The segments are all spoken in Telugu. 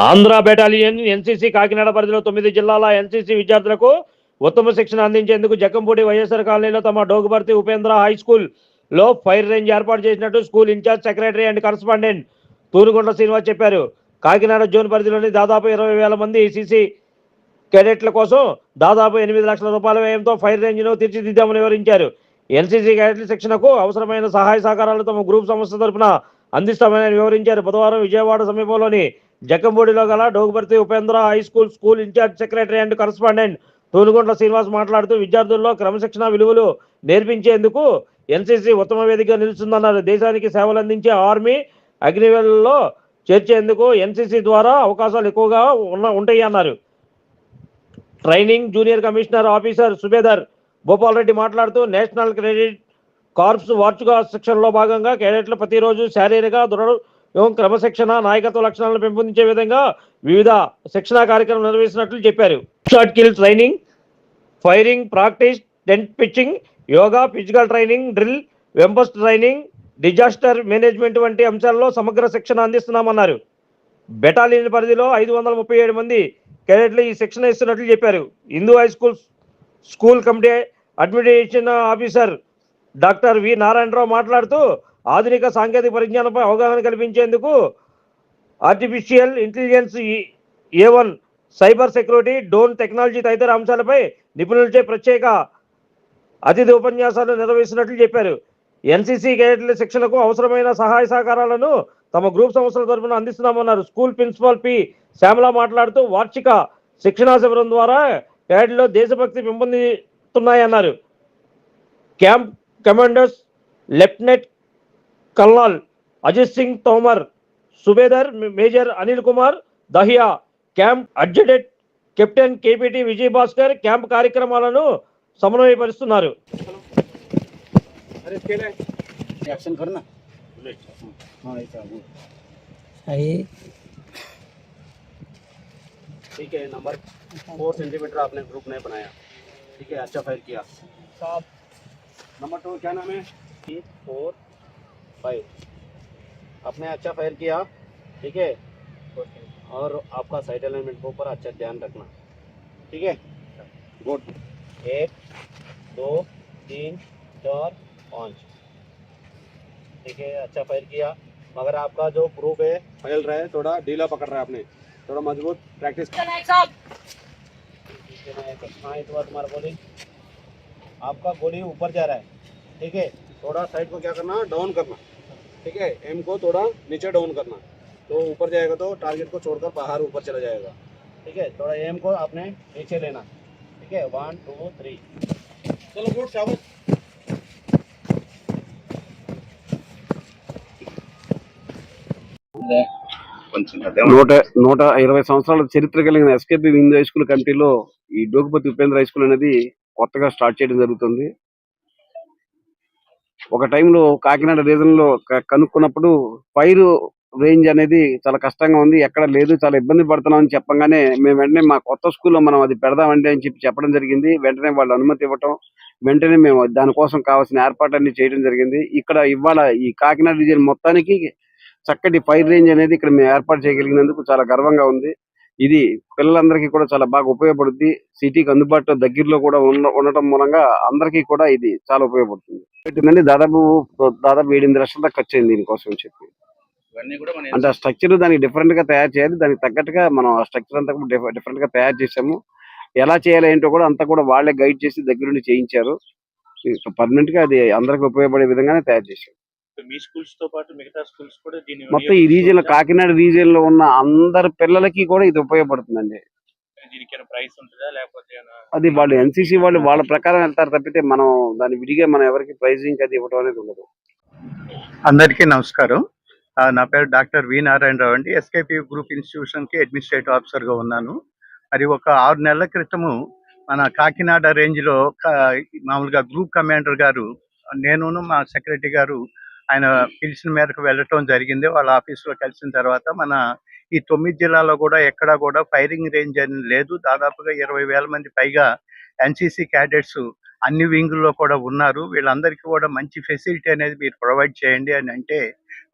ఆంధ్ర బెటాలియన్ ఎన్సీసీ కాకినాడ పరిధిలో 9 జిల్లాల ఎన్సీసీ విద్యార్థులకు ఉత్తమ శిక్షణ అందించేందుకు జక్కంపూడి వైఎస్ఆర్ కాలనీలో తమ డోగుబర్తి ఉపేంద్ర హై స్కూల్ లో ఫైర్ రేంజ్ ఏర్పాటు చేసినట్టు school in charge secretary and correspondent Thunugonda Srinivas చెప్పారు. కాకినాడ జోన్ పరిధిలోని దాదాపు 20,000 మంది సీసీ కేడెట్ల కోసం దాదాపు 8 లక్షల రూపాయల వ్యయంతో ఫైర్ రేంజ్ను తీర్చిదిద్దామని వివరించారు. ఎన్సీసీ కేడెట్ల శిక్షణకు అవసరమైన సహాయ సహకారాలు తమ గ్రూప్ సంస్థ తరఫున అందిస్తామని వివరించారు. బుధవారం విజయవాడ సమీపంలోని జక్కంపూడిలో గల Dogubarthi Upendra high school school in charge secretary and correspondent Thunugonda Srinivas మాట్లాడుతూ విద్యార్థుల్లో క్రమశిక్షణ విలువలు నేర్పించేందుకు ఎన్సీసీ ఉత్తమ వేదికగా నిలుస్తుందన్నారు. దేశానికి సేవలు అందించే ఆర్మీ అగ్నివేళ్లలో చేర్చేందుకు ఎన్సీసీ ద్వారా అవకాశాలు ఎక్కువగా ఉంటాయి అన్నారు. Training junior commissioner officer subedar Bhupal Reddy మాట్లాడుతూ నేషనల్ క్రెడిట్ కార్ప్స్ వార్షిక శిక్షణలో భాగంగా కేడెట్లు ప్రతిరోజు శారీరక దృఢ క్రమశిక్షణ నాయకత్వ లక్షణాలను పెంపొందించే విధంగా వివిధ శిక్షణా కార్యక్రమాలు నిర్వహిస్తున్నట్లు చెప్పారు. Short kill training, firing practice, tent pitching, yoga, physical training, drill, వెంపస్ ట్రైనింగ్, డిజాస్టర్ మేనేజ్మెంట్ వంటి అంశాల్లో సమగ్ర శిక్షణ అందిస్తున్నామన్నారు. బెటాలియన్ పరిధిలో 537 మంది కేడెట్లు ఈ శిక్షణ ఇస్తున్నట్లు చెప్పారు. Hindu high school school committee administration officer doctor V Narayanarao మాట్లాడుతూ ఆధునిక సాంకేతిక పరిజ్ఞానంపై అవగాహన కల్పించేందుకు artificial intelligence, A1 cyber security, drone technology తదితర అంశాలపై నిపుణులచే ప్రత్యేక అతిథి ఉపన్యాసాలు నిర్వహిస్తున్నట్లు చెప్పారు. ఎన్సీసీ కేడెట్ల శిక్షణకు అవసరమైన సహాయ సహకారాలను తమ గ్రూప్ సంస్థల తరఫున అందిస్తున్నామన్నారు. స్కూల్ ప్రిన్సిపాల్ పి శ్యామల మాట్లాడుతూ వార్షిక శిక్షణా శిబిరం ద్వారా కేడెట్లో దేశభక్తి పెంపొందుతున్నాయన్నారు. Camp commanders lieutenant colonel Ajit Singh Tomar, subedar major Anil Kumar Dahiya, camp adjutant captain KPT Vijay Bhaskar camp కార్యక్రమాలను సమన్వయపరుస్తున్నారు. ठीक है, नंबर 4 सेंटीमीटर आपने ग्रुप ने बनाया, ठीक है, अच्छा फायर किया साहब। नंबर 2 क्या नाम है? 4 5 आपने अच्छा फायर किया, ठीक है, और आपका साइड अलाइनमेंट के ऊपर अच्छा ध्यान रखना, ठीक है, गुड। 1 2 3 4 5, ठीक है, अच्छा फायर किया, मगर आपका जो ग्रुप है फैल रहा है, थोड़ा ढीला पकड़ रहा है, आपने थोड़ा मजबूत प्रैक्टिस। हाँ, इस बार तुम्हारा गोली, आपका गोली ऊपर जा रहा है, ठीक है, थोड़ा साइड को क्या करना, डाउन करना, ठीक है, एम को थोड़ा नीचे डाउन करना, तो ऊपर जाएगा तो टारगेट को छोड़कर बाहर ऊपर चला जाएगा, ठीक है, थोड़ा एम को आपने नीचे लेना, ठीक है, 1 2 3 चलो गुड शाबाश। నూట 120 సంవత్సరాల చరిత్ర కలిగిన ఎస్కేపీ హిందూ హై స్కూల్ కమిటీలో ఈ డోగుపతి ఉపేంద్ర హై స్కూల్ అనేది కొత్తగా స్టార్ట్ చేయడం జరుగుతుంది. ఒక టైంలో కాకినాడ రీజన్ లో కనుక్కున్నప్పుడు ఫైర్ రేంజ్ అనేది చాలా కష్టంగా ఉంది, ఎక్కడ లేదు, చాలా ఇబ్బంది పడుతున్నాం అని చెప్పగానే మేము వెంటనే మా కొత్త స్కూల్లో మనం అది పెడదామండి అని చెప్పడం జరిగింది. వెంటనే వాళ్ళు అనుమతి ఇవ్వటం, వెంటనే మేము దానికోసం కావాల్సిన ఏర్పాట్లన్నీ చేయడం జరిగింది. ఇక్కడ ఇవాళ ఈ కాకినాడ రీజియన్ మొత్తానికి చక్కటి ఫైర్ రేంజ్ అనేది ఇక్కడ మేము ఏర్పాటు చేయగలిగినందుకు చాలా గర్వంగా ఉంది. ఇది పిల్లలందరికీ కూడా చాలా బాగా ఉపయోగపడుద్ది. సిటీకి అందుబాటులో దగ్గరలో కూడా ఉండటం మూలంగా అందరికీ కూడా ఇది చాలా ఉపయోగపడుతుంది. దాదాపు 7-8 లక్షల దాకా ఖర్చు అయింది దీనికోసం చెప్పి. అంటే ఆ స్ట్రక్చర్ దానికి డిఫరెంట్ గా తయారు చేయాలి, దానికి తగ్గట్టుగా మనం ఆ స్ట్రక్చర్ అంతా కూడా డిఫరెంట్ గా తయారు చేసాము. ఎలా చేయాలి ఏంటో కూడా అంతా కూడా వాళ్ళే గైడ్ చేసి దగ్గరుండి చేయించారు. పర్మనెంట్ గా అది అందరికి ఉపయోగపడే విధంగానే తయారు చేశారు. మీ స్కూల్స్ తో పాటు మిగతా స్కూల్స్ కూడా దీన్ని మొత్తం ఈ రీజియన్ లో కాకినాడ రీజియన్ లో ఉన్న అందరి పిల్లలకి కూడా ఇది ఉపయోగపడుతుందండి. దీనికి ప్రైస్ ఉంటుందా లేకపోతే అది వాళ్ళు ఎన్సీసీ వాళ్ళు వాళ్ళ ప్రకారం వెళ్తారు తప్పితే మనం దాని విడిగా మనం ఎవరికి ప్రైజింగ్ అది ఇవ్వడం అనేది ఉండదు. అందరికీ నమస్కారం. నా పేరు డాక్టర్ వి నారాయణరావు అండి. ఎస్కేపీ గ్రూప్ ఇన్స్టిట్యూషన్ కి అడ్మినిస్ట్రేటివ్ ఆఫీసర్ గా ఉన్నాను. మరి ఒక 6 నెలల క్రితము మన కాకినాడ రేంజ్ లో మామూలుగా గ్రూప్ కమాండర్ గారు, నేను మా సెక్రటరీ గారు ఆయన పిలిచిన మేరకు వెళ్ళటం జరిగింది. వాళ్ళ ఆఫీసులో కలిసిన తర్వాత మన ఈ 9 జిల్లాలో కూడా ఎక్కడా కూడా ఫైరింగ్ రేంజ్ అని లేదు. దాదాపుగా 20,000 మంది పైగా ఎన్సీసీ క్యాడెట్స్ అన్ని వింగుల్లో కూడా ఉన్నారు. వీళ్ళందరికీ కూడా మంచి ఫెసిలిటీ అనేది మీరు ప్రొవైడ్ చేయండి అని అంటే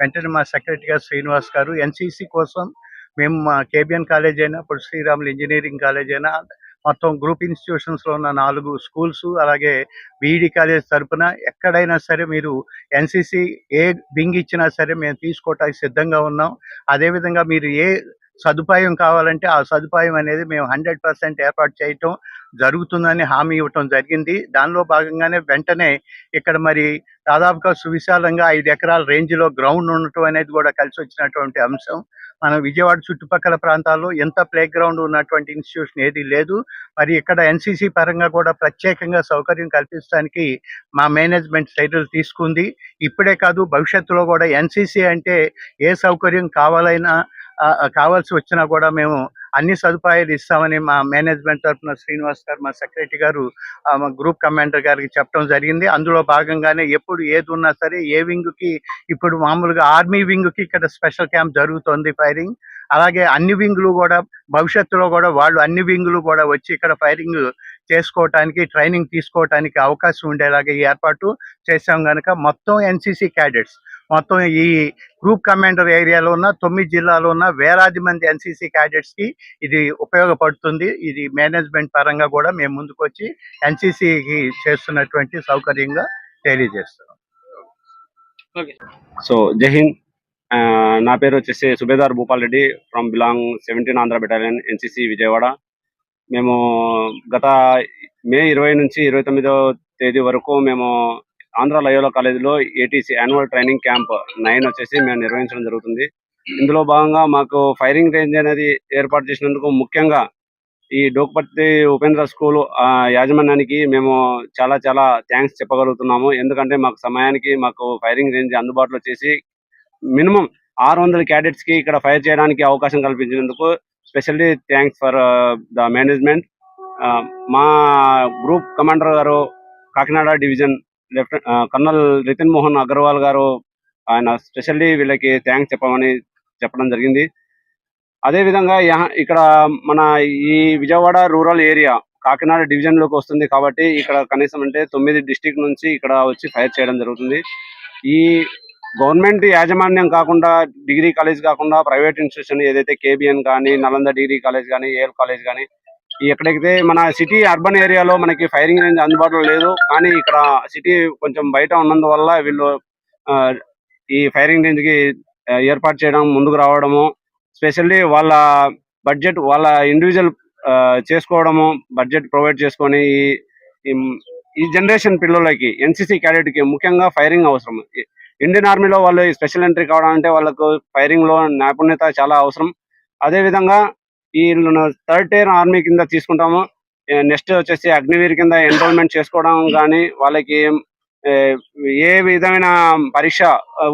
వెంటనే మా సెక్రటరీ గారు శ్రీనివాస్ గారు ఎన్సీసీ కోసం మేము మా కేబిఎన్ కాలేజ్ అయినా ఇప్పుడు శ్రీరాములు ఇంజనీరింగ్ కాలేజ్ అయినా మొత్తం గ్రూప్ ఇన్స్టిట్యూషన్స్లో ఉన్న 4 స్కూల్స్ అలాగే బీఈడి కాలేజ్ తరపున ఎక్కడైనా సరే మీరు ఎన్సీసీ ఏ వింగ్ ఇచ్చినా సరే మేము తీసుకోవటానికి సిద్ధంగా ఉన్నాం. అదేవిధంగా మీరు ఏ సదుపాయం కావాలంటే ఆ సదుపాయం అనేది మేము 100% ఏర్పాటు చేయటం జరుగుతుందని హామీ ఇవ్వటం జరిగింది. దానిలో భాగంగానే వెంటనే ఇక్కడ మరి దాదాపుగా సువిశాలంగా 5 ఎకరాల రేంజ్లో గ్రౌండ్ ఉండటం అనేది కూడా కలిసి వచ్చినటువంటి అంశం. మన విజయవాడ చుట్టుపక్కల ప్రాంతాల్లో ఎంత ప్లే గ్రౌండ్ ఉన్నటువంటి ఇన్స్టిట్యూషన్ ఏది లేదు. మరి ఇక్కడ ఎన్సీసీ పరంగా కూడా ప్రత్యేకంగా సౌకర్యం కల్పించడానికి మా మేనేజ్మెంట్ చర్యలు తీసుకుంది. ఇప్పుడే కాదు, భవిష్యత్తులో కూడా ఎన్సీసీ అంటే ఏ సౌకర్యం కావాల్సి వచ్చినా కూడా మేము అన్ని సదుపాయాలు ఇస్తామని మా మేనేజ్మెంట్ తరఫున శ్రీనివాస్ గారు, మా సెక్రటరీ గారు, మా గ్రూప్ కమాండర్ గారికి చెప్పడం జరిగింది. అందులో భాగంగానే ఎప్పుడు ఏది ఉన్నా సరే ఏ వింగ్కి, ఇప్పుడు మామూలుగా ఆర్మీ వింగ్కి ఇక్కడ స్పెషల్ క్యాంప్ జరుగుతోంది ఫైరింగ్. అలాగే అన్ని వింగులు కూడా భవిష్యత్తులో కూడా వాళ్ళు అన్ని వింగులు కూడా వచ్చి ఇక్కడ ఫైరింగ్ చేసుకోవటానికి, ట్రైనింగ్ తీసుకోవటానికి అవకాశం ఉండేలాగా ఈ ఏర్పాటు చేశాం. కనుక మొత్తం ఎన్సీసీ క్యాడెట్స్ మొత్తం ఈ గ్రూప్ కమాండర్ ఏరియాలో ఉన్న 9 జిల్లాలో ఉన్న వేలాది మంది ఎన్సీసీ క్యాడెట్స్కి ఇది ఉపయోగపడుతుంది. ఇది మేనేజ్మెంట్ పరంగా కూడా మేము ముందుకు వచ్చి ఎన్సీసీకి చేస్తున్నటువంటి సౌకర్యంగా తెలియజేస్తున్నాం. సో జై హింద్. నా పేరు వచ్చేసి subedar Bhupal Reddy from belong 17 Andhra battalion NCC Vijayawada. మేము గత మే 20 నుంచి 29వ తేదీ వరకు మేము ఆంధ్ర లయోలా కాలేజీలో ఏటీసీ యాన్యువల్ ట్రైనింగ్ క్యాంప్ 9 వచ్చేసి మేము నిర్వహించడం జరుగుతుంది. ఇందులో భాగంగా మాకు ఫైరింగ్ రేంజ్ అనేది ఏర్పాటు చేసినందుకు ముఖ్యంగా ఈ డోక్పర్తి ఉపేంద్ర స్కూల్ యాజమాన్యానికి మేము చాలా చాలా థ్యాంక్స్ చెప్పగలుగుతున్నాము. ఎందుకంటే మాకు సమయానికి మాకు ఫైరింగ్ రేంజ్ అందుబాటులో చేసి మినిమం 600 క్యాడెట్స్కి ఇక్కడ ఫైర్ చేయడానికి అవకాశం కల్పించినందుకు specially thanks for the management. మా గ్రూప్ కమాండర్ గారు కాకినాడ డివిజన్ కర్నల్ రితిన్ మోహన్ అగర్వాల్ గారు, ఆయన స్పెషల్లీ వీళ్ళకి థ్యాంక్స్ చెప్పడం జరిగింది. అదేవిధంగా ఇక్కడ మన ఈ విజయవాడ రూరల్ ఏరియా కాకినాడ డివిజన్లోకి వస్తుంది కాబట్టి ఇక్కడ కనీసం అంటే 9 డిస్టిక్ నుంచి ఇక్కడ వచ్చి ఫైర్ చేయడం జరుగుతుంది. ఈ గవర్నమెంట్ యాజమాన్యం కాకుండా, డిగ్రీ కాలేజ్ కాకుండా ప్రైవేట్ ఇన్స్టిట్యూషన్ ఏదైతే కేబిఎన్ కానీ, నలంద డిగ్రీ కాలేజ్ కానీ, ఏఎల్ కాలేజ్ కానీ, ఎక్కడైతే మన సిటీ అర్బన్ ఏరియాలో మనకి ఫైరింగ్ రేంజ్ అందుబాటులో లేదు. కానీ ఇక్కడ సిటీ కొంచెం బయట ఉన్నందువల్ల వీళ్ళు ఈ ఫైరింగ్ రేంజ్కి ఏర్పాటు చేయడం, ముందుకు రావడము, స్పెషల్లీ వాళ్ళ బడ్జెట్ వాళ్ళ ఇండివిజువల్ చేసుకోవడము, బడ్జెట్ ప్రొవైడ్ చేసుకొని ఈ జనరేషన్ పిల్లలకి ఎన్సీసీ క్యాడెట్కి ముఖ్యంగా ఫైరింగ్ అవసరం. ఇండియన్ ఆర్మీలో వాళ్ళు స్పెషల్ ఎంట్రీ కావడాలంటే వాళ్ళకు ఫైరింగ్లో నైపుణ్యత చాలా అవసరం. అదేవిధంగా ఈ 3rd tier ఆర్మీ కింద తీసుకుంటాము. నెక్స్ట్ వచ్చేసి అగ్నివీర్ కింద ఎన్రోల్మెంట్ చేసుకోవడం కానీ, వాళ్ళకి ఏ విధమైన పరీక్ష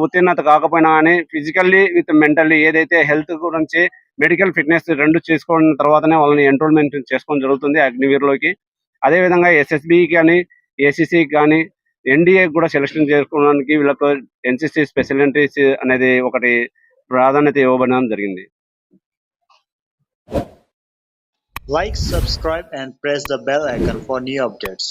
ఉత్తీర్ణత కాకపోయినా కానీ ఫిజికల్లీ విత్ మెంటల్లీ ఏదైతే హెల్త్ గురించి మెడికల్ ఫిట్నెస్ 2 చేసుకున్న తర్వాతనే వాళ్ళని ఎన్రోల్మెంట్ చేసుకోవడం జరుగుతుంది అగ్నివీర్లోకి. అదేవిధంగా ఎస్ఎస్బికి కానీ, ఏసీసీకి కానీ, ఎన్డీఏ కూడా సెలెక్షన్ చేసుకోవడానికి వీళ్ళకు ఎన్సీసీ స్పెషల్ ఎంట్రీస్ అనేది ఒకటి ప్రాధాన్యత ఇవ్వబడడం జరిగింది. Like, subscribe and press the bell icon for new updates.